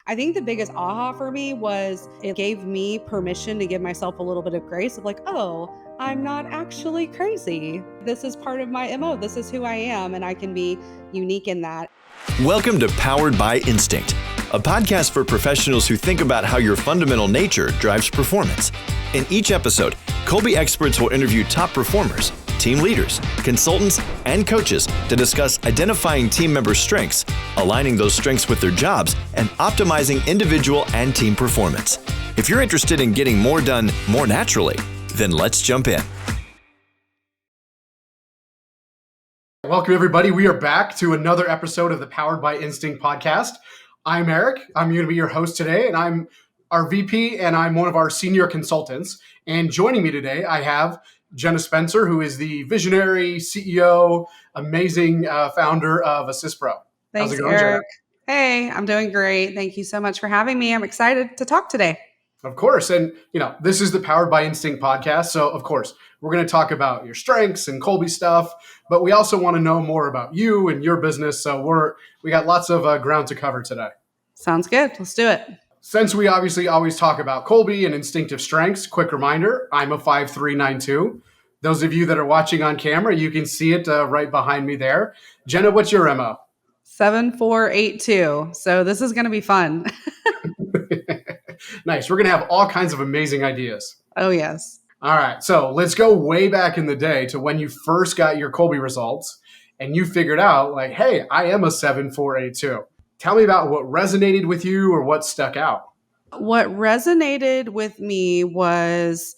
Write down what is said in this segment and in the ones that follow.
I think the biggest aha for me was it gave me permission to give myself a little bit of grace of like, oh, I'm not actually crazy. This is part of my MO. This is who I am, and I can be unique in that. Welcome to Powered by Instinct, a podcast for professionals who think about how your fundamental nature drives performance. In each episode, Kolbe experts will interview top performers, team leaders, consultants, and coaches to discuss identifying team members' strengths, aligning those strengths with their jobs, and optimizing individual and team performance. If you're interested in getting more done more naturally, then let's jump in. Welcome, everybody. We are back to another episode of the Powered by Instinct podcast. I'm Eric. I'm going to be your host today, and I'm our VP, and I'm one of our senior consultants. And joining me today, I have Jenna Spencer, who is the visionary CEO, amazing founder of AssistPro. Thanks, How's it going, Eric. Jenna? Hey, I'm doing great. Thank you so much for having me. I'm excited to talk today. Of course. And, this is the Powered by Instinct podcast. So, of course, we're going to talk about your strengths and Kolbe stuff, but we also want to know more about you and your business. So we got lots of ground to cover today. Sounds good. Let's do it. Since we obviously always talk about Kolbe and instinctive strengths, quick reminder, I'm a 5'3", Those of you that are watching on camera, you can see it right behind me there. Jenna, what's your MO? 7482. So this is going to be fun. Nice. We're going to have all kinds of amazing ideas. Oh, yes. All right. So let's go way back in the day to when you first got your Kolbe results and you figured out like, hey, I am a 7482. Tell me about what resonated with you or what stuck out. What resonated with me was,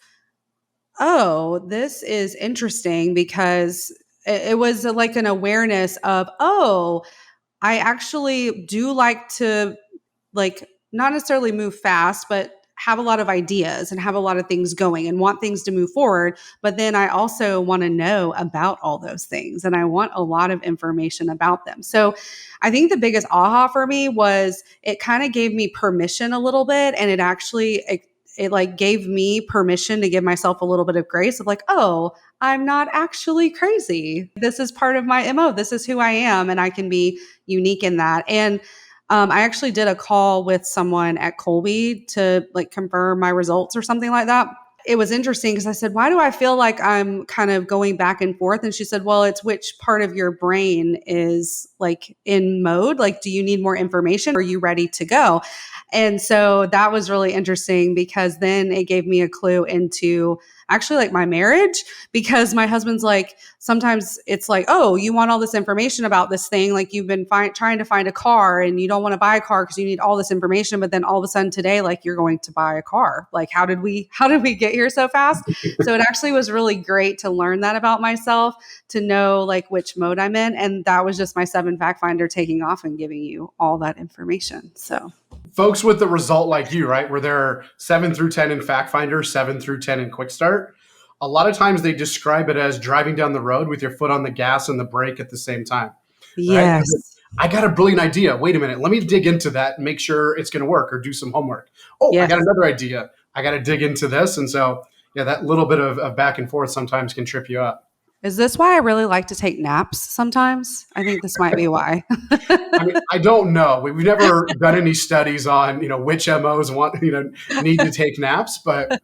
oh, this is interesting, because it was like an awareness of, oh, I actually do like to not necessarily move fast, but have a lot of ideas and have a lot of things going and want things to move forward. But then I also want to know about all those things, and I want a lot of information about them. So I think the biggest aha for me was it kind of gave me permission a little bit. And it actually, it like gave me permission to give myself a little bit of grace of like, oh, I'm not actually crazy. This is part of my MO. This is who I am, and I can be unique in that. And I actually did a call with someone at Kolbe to confirm my results or something like that. It was interesting because I said, why do I feel like I'm kind of going back and forth? And she said, well, it's which part of your brain is in mode. Do you need more information? Are you ready to go? And so that was really interesting, because then it gave me a clue into actually my marriage, because my husband's sometimes it's oh, you want all this information about this thing. You've been trying to find a car and you don't want to buy a car because you need all this information. But then all of a sudden today, you're going to buy a car. How did we get here so fast? So it actually was really great to learn that about myself, to know which mode I'm in. And that was just my 7 fact finder taking off and giving you all that information. So folks with the result like you, right, where they're 7 through 10 in Fact Finder, 7 through 10 in Quick Start, a lot of times they describe it as driving down the road with your foot on the gas and the brake at the same time. Yes. Right? I got a brilliant idea. Wait a minute. Let me dig into that and make sure it's going to work, or do some homework. Oh, yes. I got another idea. I got to dig into this. And so, yeah, that little bit of back and forth sometimes can trip you up. Is this why I really like to take naps sometimes? I think this might be why. I don't know. We've never done any studies on, which MOs need to take naps, but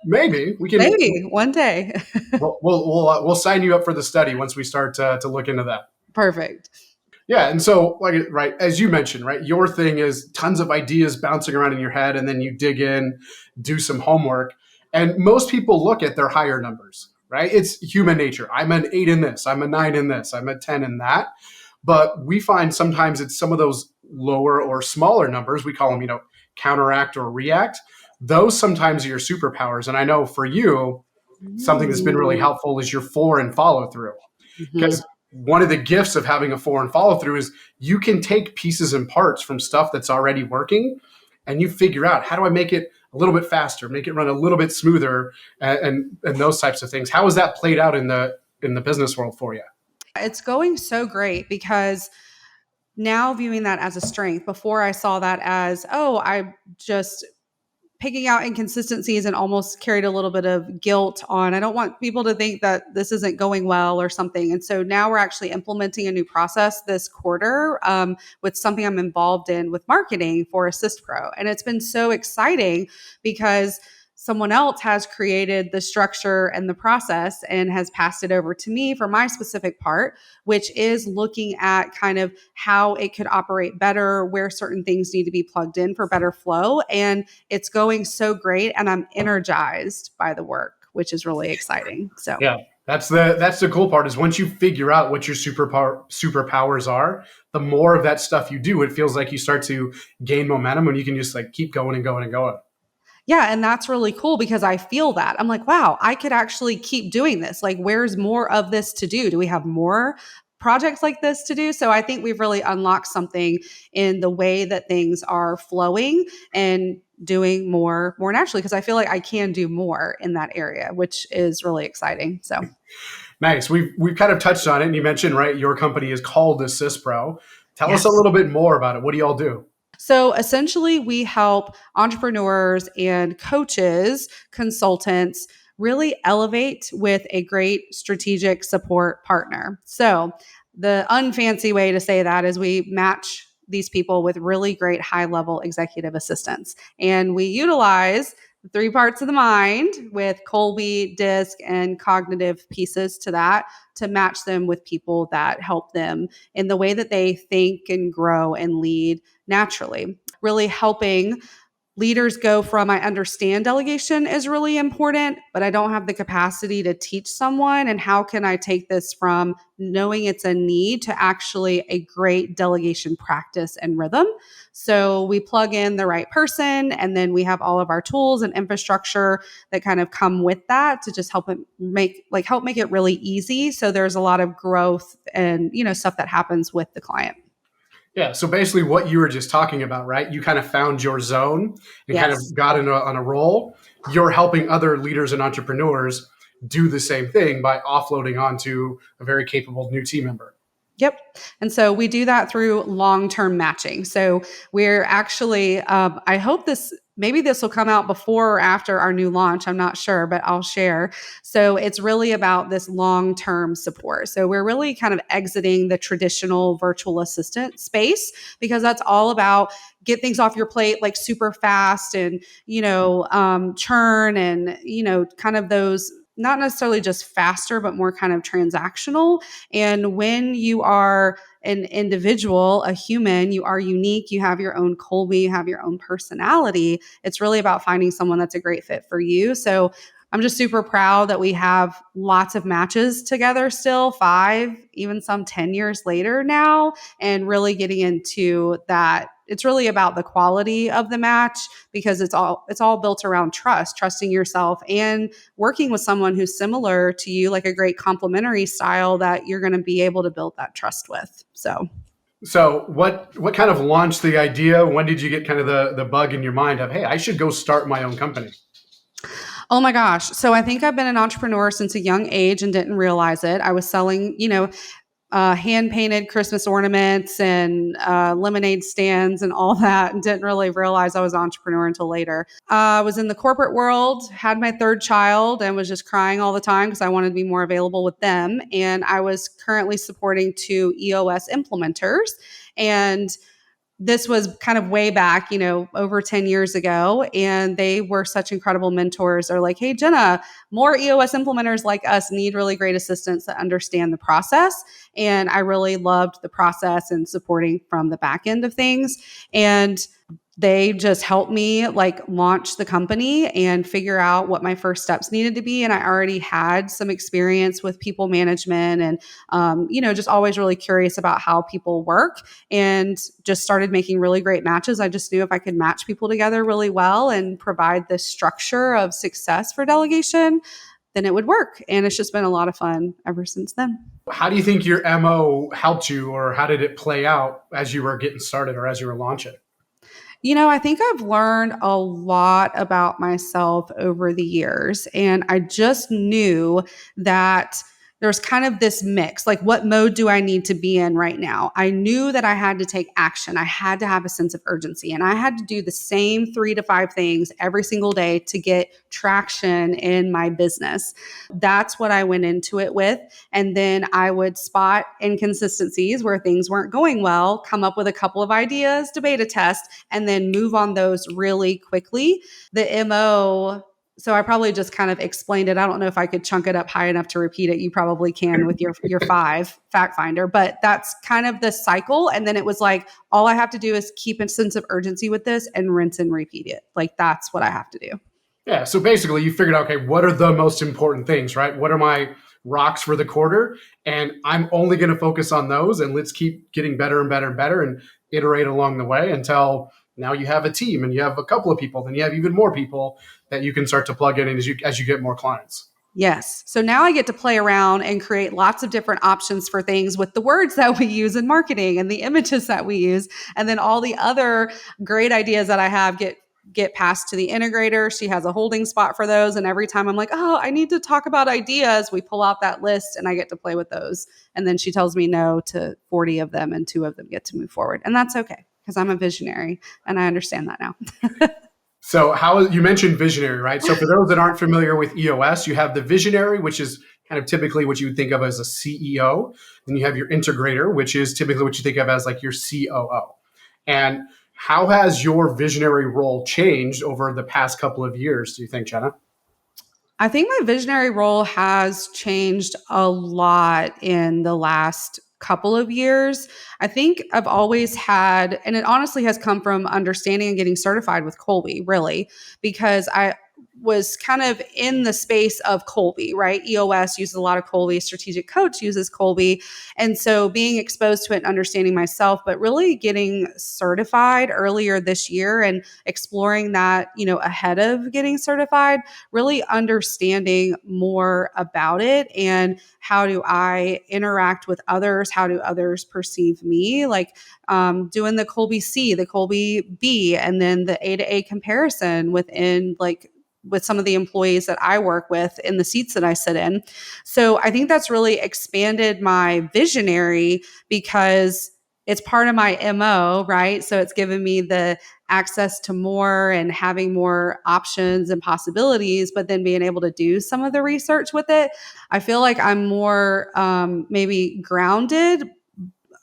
maybe we can. Maybe one day. we'll sign you up for the study once we start to look into that. Perfect. Yeah, and so right, as you mentioned, right, your thing is tons of ideas bouncing around in your head, and then you dig in, do some homework, and most people look at their higher numbers. Right? It's human nature. I'm an 8 in this. I'm a 9 in this. I'm a 10 in that. But we find sometimes it's some of those lower or smaller numbers. We call them, counteract or react. Those sometimes are your superpowers. And I know for you, something that's been really helpful is your 4 and follow through. Because one of the gifts of having a 4 and follow through is you can take pieces and parts from stuff that's already working, and you figure out, how do I make it a little bit faster, make it run a little bit smoother, and those types of things. How has that played out in the business world for you? It's going so great, because now viewing that as a strength, before I saw that as, oh, I just picking out inconsistencies and almost carried a little bit of guilt on, I don't want people to think that this isn't going well or something. And so now we're actually implementing a new process this quarter with something I'm involved in with marketing for AssistPro. And it's been so exciting because someone else has created the structure and the process and has passed it over to me for my specific part, which is looking at kind of how it could operate better, where certain things need to be plugged in for better flow. And it's going so great. And I'm energized by the work, which is really exciting. So Yeah. That's the cool part is once you figure out what your superpowers are, the more of that stuff you do, it feels like you start to gain momentum and you can just like keep going and going and going. yeah, and that's really cool because I feel that. I'm like, wow, I could actually keep doing this. Like, where's more of this to do? Do we have more projects like this to do? So I think we've really unlocked something in the way that things are flowing and doing more naturally, because I feel like I can do more in that area, which is really exciting. So Nice. We've kind of touched on it and you mentioned, right, your company is called AssistPro. Tell us yes. a little bit more about it. What do y'all do? So essentially, we help entrepreneurs and coaches, consultants really elevate with a great strategic support partner. So the unfancy way to say that is we match these people with really great high level executive assistants. And we utilize the three parts of the mind with Kolbe, DISC, and cognitive pieces to that to match them with people that help them in the way that they think and grow and lead naturally. Really helping leaders go from I understand delegation is really important, but I don't have the capacity to teach someone. And how can I take this from knowing it's a need to actually a great delegation practice and rhythm? So we plug in the right person, and then we have all of our tools and infrastructure that kind of come with that to just help make it really easy. So there's a lot of growth and stuff that happens with the client. Yeah. So basically what you were just talking about, right? You kind of found your zone and kind of Yes. got on a roll. You're helping other leaders and entrepreneurs do the same thing by offloading onto a very capable new team member. Yep. And so we do that through long-term matching. So we're actually, I hope maybe this will come out before or after our new launch. I'm not sure, but I'll share. So it's really about this long-term support. So we're really kind of exiting the traditional virtual assistant space because that's all about get things off your plate like super fast and, churn and, kind of those not necessarily just faster, but more kind of transactional. And when you are an individual, a human, you are unique, you have your own Kolbe, you have your own personality. It's really about finding someone that's a great fit for you. So I'm just super proud that we have lots of matches together still, 5, even some 10 years later now, and really getting into that. It's really about the quality of the match because it's all built around trusting yourself and working with someone who's similar to you, like a great complementary style that you're going to be able to build that trust with. So what kind of launched the idea? When did you get kind of the bug in your mind of, hey, I should go start my own company? Oh my gosh. So I think I've been an entrepreneur since a young age and didn't realize it. I was selling, hand painted Christmas ornaments and lemonade stands and all that, and didn't really realize I was an entrepreneur until later. I was in the corporate world, had my third child, and was just crying all the time because I wanted to be more available with them. And I was currently supporting 2 EOS implementers. And this was kind of way back, over 10 years ago. And they were such incredible mentors. They're like, hey, Jenna, more EOS implementers like us need really great assistants that understand the process. And I really loved the process and supporting from the back end of things. And they just helped me launch the company and figure out what my first steps needed to be. And I already had some experience with people management and, just always really curious about how people work and just started making really great matches. I just knew if I could match people together really well and provide this structure of success for delegation, then it would work. And it's just been a lot of fun ever since then. How do you think your MO helped you, or how did it play out as you were getting started or as you were launching? I think I've learned a lot about myself over the years. And I just knew that, there's kind of this mix, like what mode do I need to be in right now? I knew that I had to take action. I had to have a sense of urgency, and I had to do the same 3 to 5 things every single day to get traction in my business. That's what I went into it with. And then I would spot inconsistencies where things weren't going well, come up with a couple of ideas to beta test, and then move on those really quickly. The MO, so I probably just kind of explained it. I don't know if I could chunk it up high enough to repeat it. You probably can with your 5 fact finder, but that's kind of the cycle. And then it was like, all I have to do is keep a sense of urgency with this and rinse and repeat it. Like that's what I have to do. Yeah. So basically you figured out, okay, what are the most important things, right? What are my rocks for the quarter? And I'm only going to focus on those, and let's keep getting better and better and better and iterate along the way until now you have a team and you have a couple of people, then you have even more people that you can start to plug in as you get more clients. Yes. So now I get to play around and create lots of different options for things with the words that we use in marketing and the images that we use. And then all the other great ideas that I have get passed to the integrator. She has a holding spot for those. And every time I'm like, oh, I need to talk about ideas, we pull out that list and I get to play with those. And then she tells me no to 40 of them and 2 of them get to move forward. And that's okay because I'm a visionary and I understand that now. So how you mentioned visionary, right? So for those that aren't familiar with EOS, you have the visionary, which is kind of typically what you would think of as a CEO. Then you have your integrator, which is typically what you think of as like your COO. And how has your visionary role changed over the past couple of years, do you think, Jenna? I think my visionary role has changed a lot in the last couple of years. I think I've always had, and it honestly has come from understanding and getting certified with Kolbe, really, because I was kind of in the space of Kolbe, right? EOS uses a lot of Kolbe, Strategic Coach uses Kolbe. And so being exposed to it and understanding myself, but really getting certified earlier this year and exploring that, ahead of getting certified, really understanding more about it and how do I interact with others? How do others perceive me? Like doing the Kolbe C, the Kolbe B, and then the A to A comparison within with some of the employees that I work with in the seats that I sit in. So I think that's really expanded my visionary because it's part of my MO, right? So it's given me the access to more and having more options and possibilities, but then being able to do some of the research with it. I feel like I'm more maybe grounded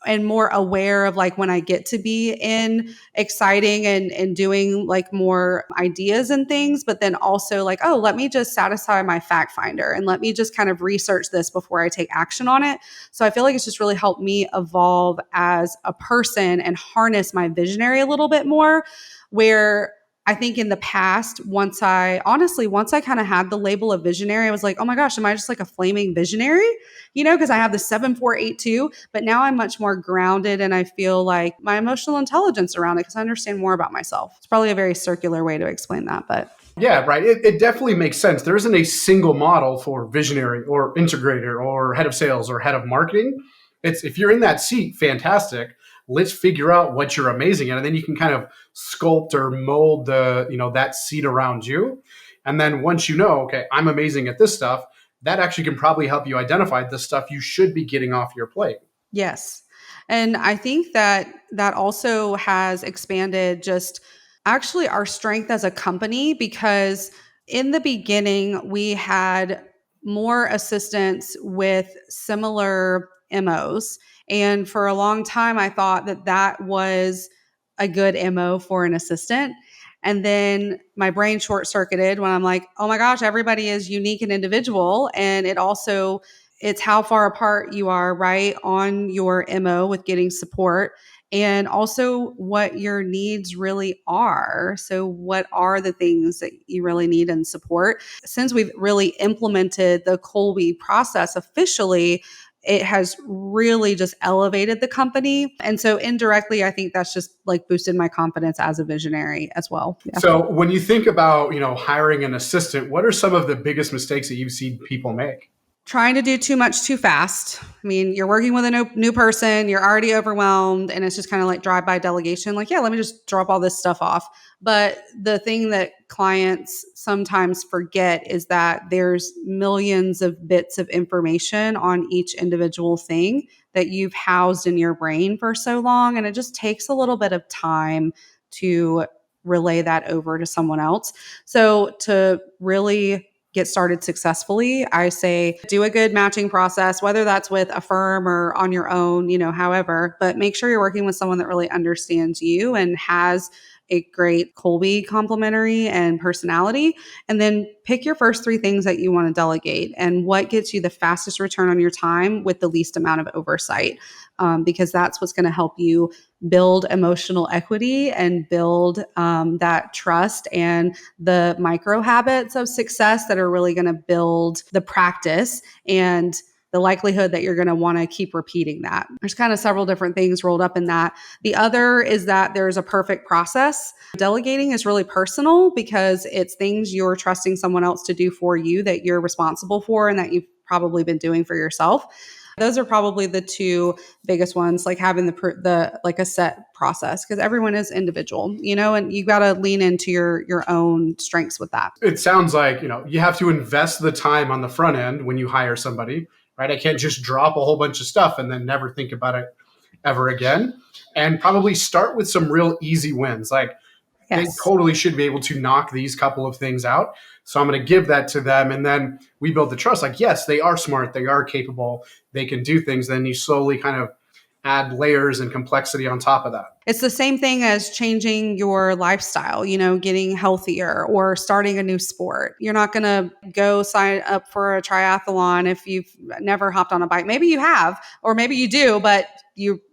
and more aware of like when I get to be in exciting and doing like more ideas and things, but then also like, oh, let me just satisfy my fact finder and let me just kind of research this before I take action on it. So I feel like it's just really helped me evolve as a person and harness my visionary a little bit more, where I think in the past, once I kind of had the label of visionary, I was like, oh my gosh, am I just like a flaming visionary? Because I have the 7482, but now I'm much more grounded and I feel like my emotional intelligence around it because I understand more about myself. It's probably a very circular way to explain that, but. Yeah, right. It definitely makes sense. There isn't a single model for visionary or integrator or head of sales or head of marketing. It's if you're in that seat, fantastic. Let's figure out what you're amazing at. And then you can kind of sculpt or mold that seat around you. And then once you know, okay, I'm amazing at this stuff, that actually can probably help you identify the stuff you should be getting off your plate. Yes. And I think that also has expanded just actually our strength as a company, because in the beginning, we had more assistants with similar MOs. And for a long time, I thought that was a good MO for an assistant. And then my brain short circuited when I'm like, oh my gosh, everybody is unique and individual. And it's how far apart you are, right, on your MO with getting support, and also what your needs really are. So what are the things that you really need in support? Since we've really implemented the Kolbe process officially, it has really just elevated the company. And so indirectly, I think that's just like boosted my confidence as a visionary as well. Yeah. So when you think about, hiring an assistant, what are some of the biggest mistakes that you've seen people make? Trying to do too much too fast. I mean, you're working with a new person, you're already overwhelmed, and it's just kind of like drive-by delegation. Like, yeah, let me just drop all this stuff off. But the thing that clients sometimes forget is that there's millions of bits of information on each individual thing that you've housed in your brain for so long. And it just takes a little bit of time to relay that over to someone else. So to really get started successfully, I say do a good matching process, whether that's with a firm or on your own, however, but make sure you're working with someone that really understands you and has a great Kolbe complementary and personality. And then pick your first 3 things that you want to delegate and what gets you the fastest return on your time with the least amount of oversight. Because that's what's going to help you build emotional equity and build that trust and the micro habits of success that are really going to build the practice and the likelihood that you're going to want to keep repeating that. There's kind of several different things rolled up in that. The other is that there's a perfect process. Delegating is really personal because it's things you're trusting someone else to do for you that you're responsible for and that you've probably been doing for yourself. Those are probably the 2 biggest ones, like having the like a set process, because everyone is individual, and you got to lean into your own strengths with that. It sounds like, you have to invest the time on the front end when you hire somebody, right? I can't just drop a whole bunch of stuff and then never think about it ever again. And probably start with some real easy wins. Like, Yes. They totally should be able to knock these couple of things out. So I'm going to give that to them. And then we build the trust. Like, yes, they are smart. They are capable. They can do things. Then you slowly kind of add layers and complexity on top of that. It's the same thing as changing your lifestyle, getting healthier or starting a new sport. You're not going to go sign up for a triathlon if you've never hopped on a bike. Maybe you have, or maybe you do, but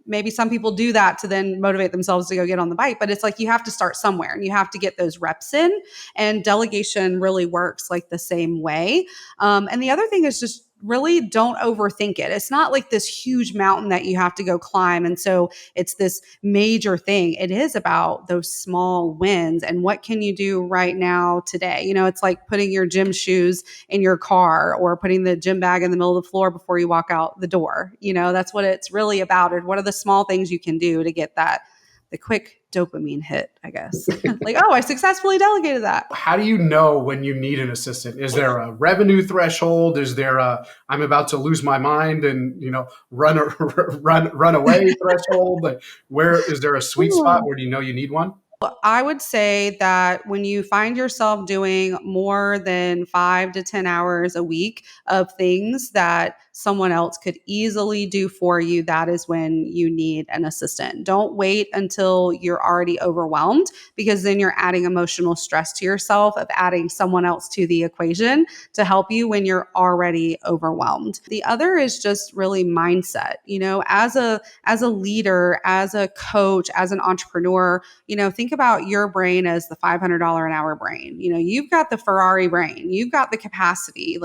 maybe some people do that to then motivate themselves to go get on the bike. But it's like you have to start somewhere and you have to get those reps in. And delegation really works like the same way. And the other thing is just really don't overthink it. It's not like this huge mountain that you have to go climb. And so it's this major thing. It is about those small wins and what can you do right now today? It's like putting your gym shoes in your car or putting the gym bag in the middle of the floor before you walk out the door. That's what it's really about. And what are the small things you can do to get the quick dopamine hit, I guess. Like, oh, I successfully delegated that. How do you know when you need an assistant? Is there a revenue threshold? Is there a I'm about to lose my mind and run away threshold? Like, where is there a sweet spot? Where do you know you need one? I would say that when you find yourself doing more than 5 to 10 hours a week of things that someone else could easily do for you, that is when you need an assistant. Don't wait until you're already overwhelmed, because then you're adding emotional stress to yourself of adding someone else to the equation to help you when you're already overwhelmed. The other is just really mindset. As a leader, as a coach, as an entrepreneur, think about your brain as the $500 an hour brain. You've got the Ferrari brain, you've got the capacity.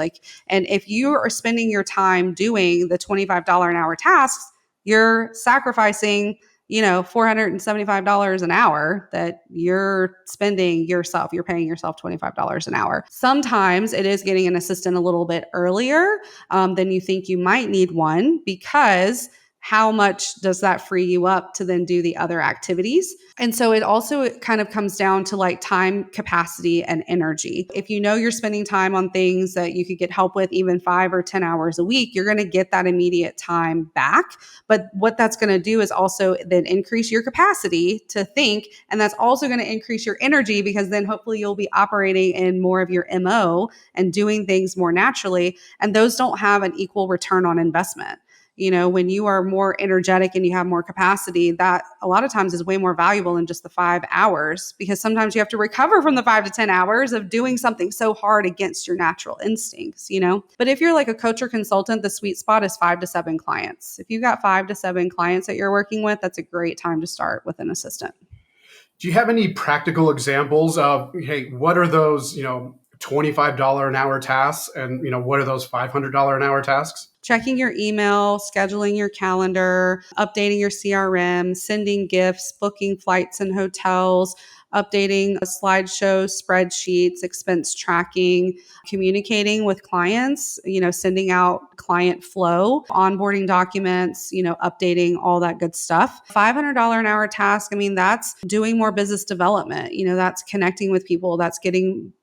And if you are spending your time doing the $25 an hour tasks, you're sacrificing, $475 an hour that you're spending yourself. You're paying yourself $25 an hour. Sometimes it is getting an assistant a little bit earlier than you think you might need one, because how much does that free you up to then do the other activities? And so it kind of comes down to like time, capacity, and energy. If you're spending time on things that you could get help with even 5 or 10 hours a week, you're going to get that immediate time back. But what that's going to do is also then increase your capacity to think. And that's also going to increase your energy, because then hopefully you'll be operating in more of your MO and doing things more naturally. And those don't have an equal return on investment. When you are more energetic and you have more capacity, that a lot of times is way more valuable than just the 5 hours, because sometimes you have to recover from the 5 to 10 hours of doing something so hard against your natural instincts, But if you're like a coach or consultant, the sweet spot is 5 to 7 clients. If you've got 5 to 7 clients that you're working with, that's a great time to start with an assistant. Do you have any practical examples of, hey, what are those, $25 an hour tasks, and what are those $500 an hour tasks? Checking your email, scheduling your calendar, updating your CRM, sending gifts, booking flights and hotels, updating slideshows, spreadsheets, expense tracking, communicating with clients, sending out client flow, onboarding documents, updating all that good stuff. $500 an hour task. I mean, that's doing more business development. That's connecting with people. That's getting,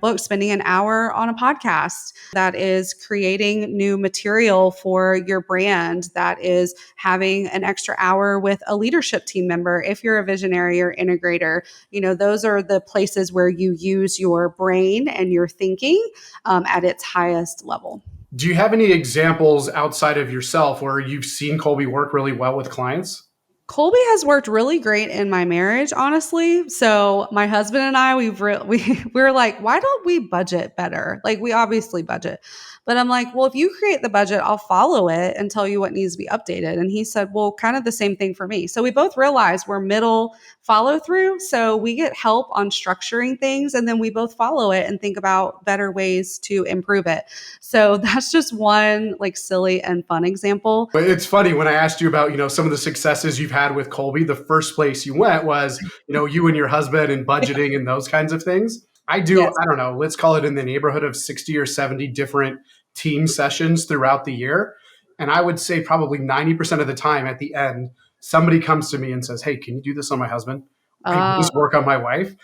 books, spending an hour on a podcast. That is creating new material for your brand. That is having an extra hour with a leadership team member. If you're a visionary or integrator, those are the places where you use your brain and your thinking at its highest level. Do you have any examples outside of yourself where you've seen Kolbe work really well with clients? Kolbe has worked really great in my marriage, honestly. So my husband and I, we're like, why don't we budget better? Like we obviously budget, but I'm like, well, if you create the budget, I'll follow it and tell you what needs to be updated. And he said, well, kind of the same thing for me. So we both realize we're middle follow through. So we get help on structuring things and then we both follow it and think about better ways to improve it. So that's just one like silly and fun example. But it's funny when I asked you about, some of the successes you've had with Kolbe, the first place you went was, you and your husband and budgeting and those kinds of things. I do, yes. I don't know, let's call it in the neighborhood of 60 or 70 different team sessions throughout the year. And I would say probably 90% of the time at the end, somebody comes to me and says, hey, can you do this on my husband? Can you just work on my wife?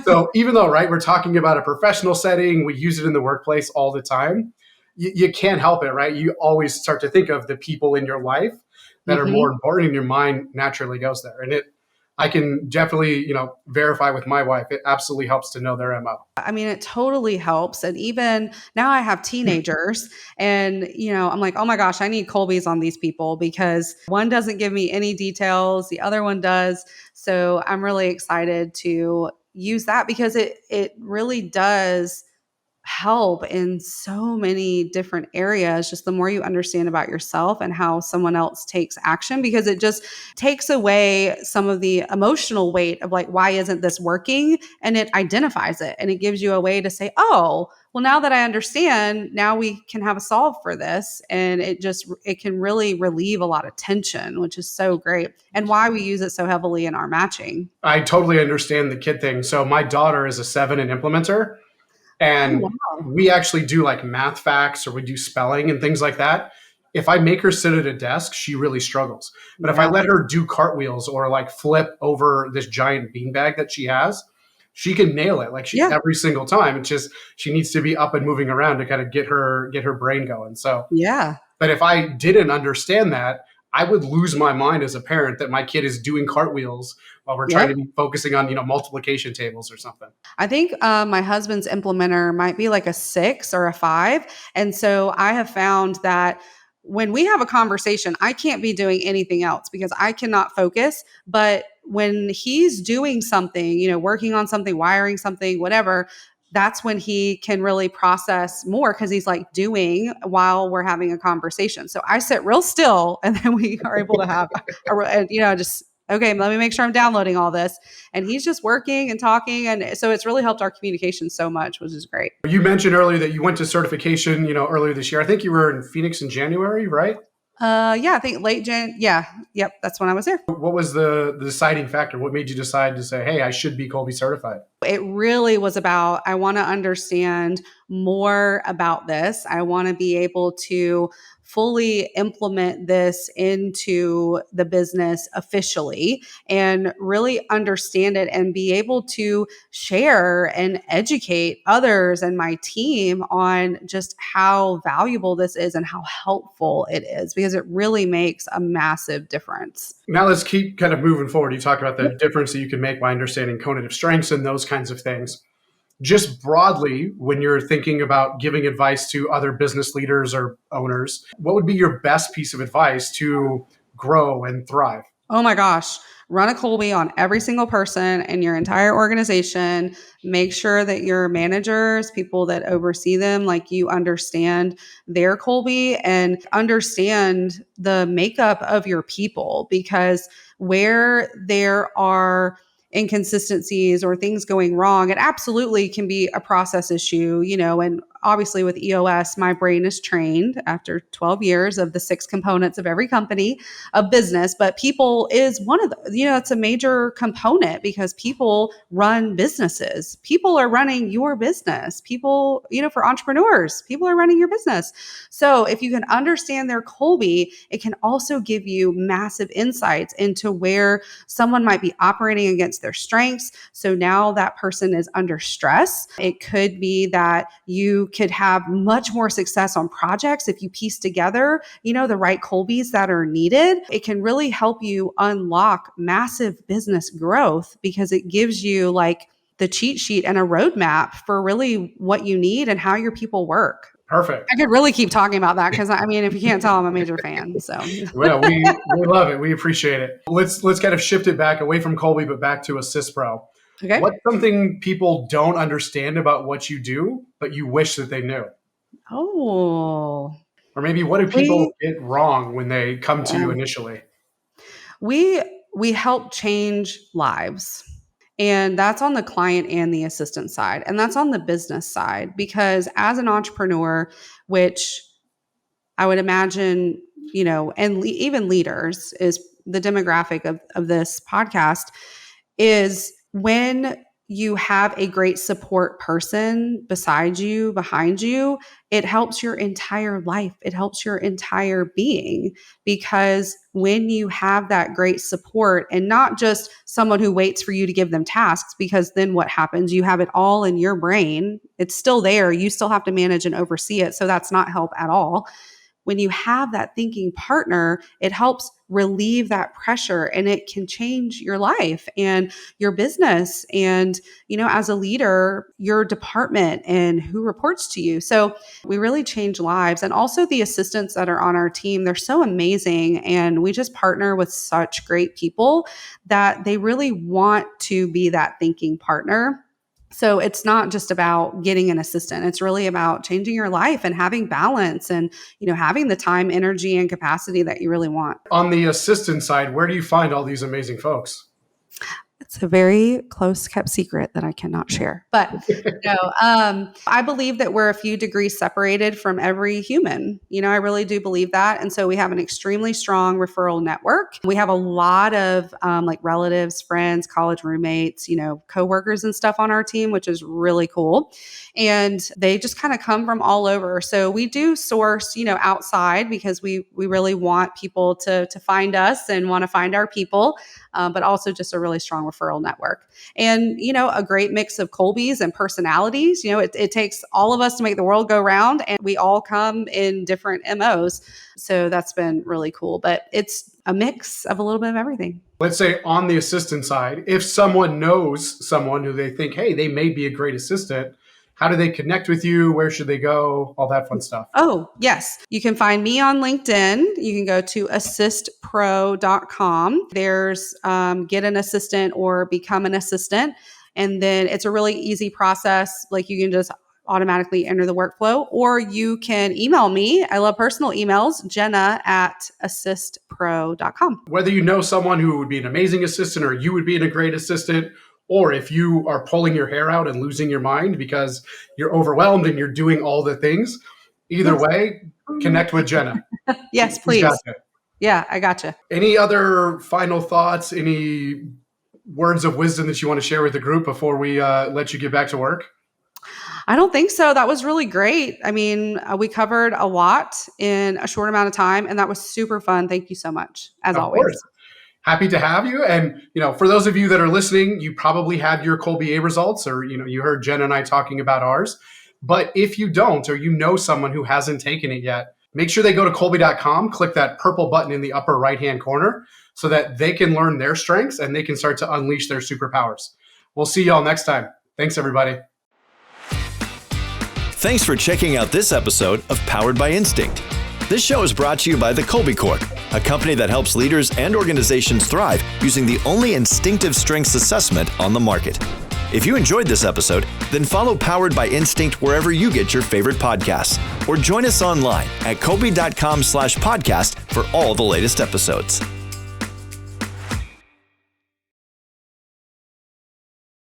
So even though, right, we're talking about a professional setting, we use it in the workplace all the time. You can't help it, right? You always start to think of the people in your life that are more important, and your mind naturally goes there. And I can definitely, verify with my wife, it absolutely helps to know their MO. I mean, it totally helps. And even now I have teenagers and, I'm like, oh my gosh, I need Kolbe's on these people because one doesn't give me any details. The other one does. So I'm really excited to use that because it really does help in so many different areas, just the more you understand about yourself and how someone else takes action, because it just takes away some of the emotional weight of like, why isn't this working? And it identifies it and it gives you a way to say, oh, well, now that I understand, now we can have a solve for this. And it can really relieve a lot of tension, which is so great. And why we use it so heavily in our matching. I totally understand the kid thing. So my daughter is a 7 in implementer. And we actually do like math facts or we do spelling and things like that. If I make her sit at a desk, she really struggles. But if I let her do cartwheels or like flip over this giant beanbag that she has, she can nail it every single time. It's just she needs to be up and moving around to kind of get her brain going. So but if I didn't understand that, I would lose my mind as a parent that my kid is doing cartwheels while we're trying to be focusing on, multiplication tables or something. I think my husband's implementer might be like a 6 or a 5. And so I have found that when we have a conversation, I can't be doing anything else because I cannot focus. But when he's doing something, working on something, wiring something, whatever, that's when he can really process more because he's like doing while we're having a conversation. So I sit real still and then we are able to have, okay, let me make sure I'm downloading all this. And he's just working and talking. And so it's really helped our communication so much, which is great. You mentioned earlier that you went to certification, earlier this year. I think you were in Phoenix in January, right? I think late Jan. Yeah. Yep. That's when I was there. What was the deciding factor? What made you decide to say, hey, I should be Kolbe certified? It really was about, I want to understand more about this. I want to be able to fully implement this into the business officially and really understand it and be able to share and educate others and my team on just how valuable this is and how helpful it is, because it really makes a massive difference. Now let's keep kind of moving forward. You talk about the difference that you can make by understanding cognitive strengths and those kinds of things. Just broadly, when you're thinking about giving advice to other business leaders or owners, what would be your best piece of advice to grow and thrive? Oh my gosh. Run a Kolbe on every single person in your entire organization. Make sure that your managers, people that oversee them, like you understand their Kolbe and understand the makeup of your people, because where there are inconsistencies or things going wrong, it absolutely can be a process issue, and obviously with EOS, my brain is trained after 12 years of the 6 components of every company of business, but people is one of the, it's a major component because people run businesses. People are running your business. People, for entrepreneurs, people are running your business. So if you can understand their Kolbe, it can also give you massive insights into where someone might be operating against their strengths. So now that person is under stress. It could be that you could have much more success on projects if you piece together, the right Kolbes that are needed. It can really help you unlock massive business growth because it gives you like the cheat sheet and a roadmap for really what you need and how your people work. Perfect. I could really keep talking about that because if you can't tell, I'm a major fan. So well, we love it. We appreciate it. Let's kind of shift it back away from Kolbe, but back to AssistPro. Okay. What's something people don't understand about what you do, but you wish that they knew? Oh. Or maybe what do people get wrong when they come to you initially? We help change lives. And that's on the client and the assistant side. And that's on the business side, because as an entrepreneur, which I would imagine, and even leaders is the demographic of this podcast, is when you have a great support person beside you, behind you, it helps your entire life. It helps your entire being, because when you have that great support and not just someone who waits for you to give them tasks, because then what happens? You have it all in your brain. It's still there. You still have to manage and oversee it. So that's not help at all. When you have that thinking partner, it helps relieve that pressure and it can change your life and your business and, as a leader, your department and who reports to you. So we really change lives. And also the assistants that are on our team, they're so amazing. And we just partner with such great people that they really want to be that thinking partner. So it's not just about getting an assistant. It's really about changing your life and having balance and, having the time, energy, and capacity that you really want. On the assistant side, where do you find all these amazing folks? It's a very close kept secret that I cannot share. But I believe that we're a few degrees separated from every human. I really do believe that. And so we have an extremely strong referral network. We have a lot of relatives, friends, college roommates, coworkers and stuff on our team, which is really cool. And they just kind of come from all over. So we do source, outside because we really want people to find us and want to find our people. But also just a really strong referral network. And, a great mix of Kolbes and personalities. It takes all of us to make the world go round, and we all come in different MOs. So that's been really cool. But it's a mix of a little bit of everything. Let's say on the assistant side, if someone knows someone who they think, hey, they may be a great assistant, how do they connect with you? Where should they go? All that fun stuff. Oh, yes. You can find me on LinkedIn. You can go to AssistPro.com. There's get an assistant or become an assistant. And then it's a really easy process. Like you can just automatically enter the workflow, or you can email me. I love personal emails, Jenna@AssistPro.com. Whether you know someone who would be an amazing assistant or you would be a great assistant, or if you are pulling your hair out and losing your mind because you're overwhelmed and you're doing all the things, either way, connect with Jenna. Yes, please. Yeah, I gotcha. Any other final thoughts, any words of wisdom that you want to share with the group before we let you get back to work? I don't think so. That was really great. I mean, we covered a lot in a short amount of time, and that was super fun. Thank you so much, as always. Course. Happy to have you. And, for those of you that are listening, you probably had your Kolbe results, or, you heard Jen and I talking about ours. But if you don't, or you know someone who hasn't taken it yet, make sure they go to Kolbe.com, click that purple button in the upper right-hand corner so that they can learn their strengths and they can start to unleash their superpowers. We'll see y'all next time. Thanks, everybody. Thanks for checking out this episode of Powered by Instinct. This show is brought to you by the Kolbe Corp, a company that helps leaders and organizations thrive using the only instinctive strengths assessment on the market. If you enjoyed this episode, then follow Powered by Instinct wherever you get your favorite podcasts, or join us online at Kolbe.com/podcast for all the latest episodes.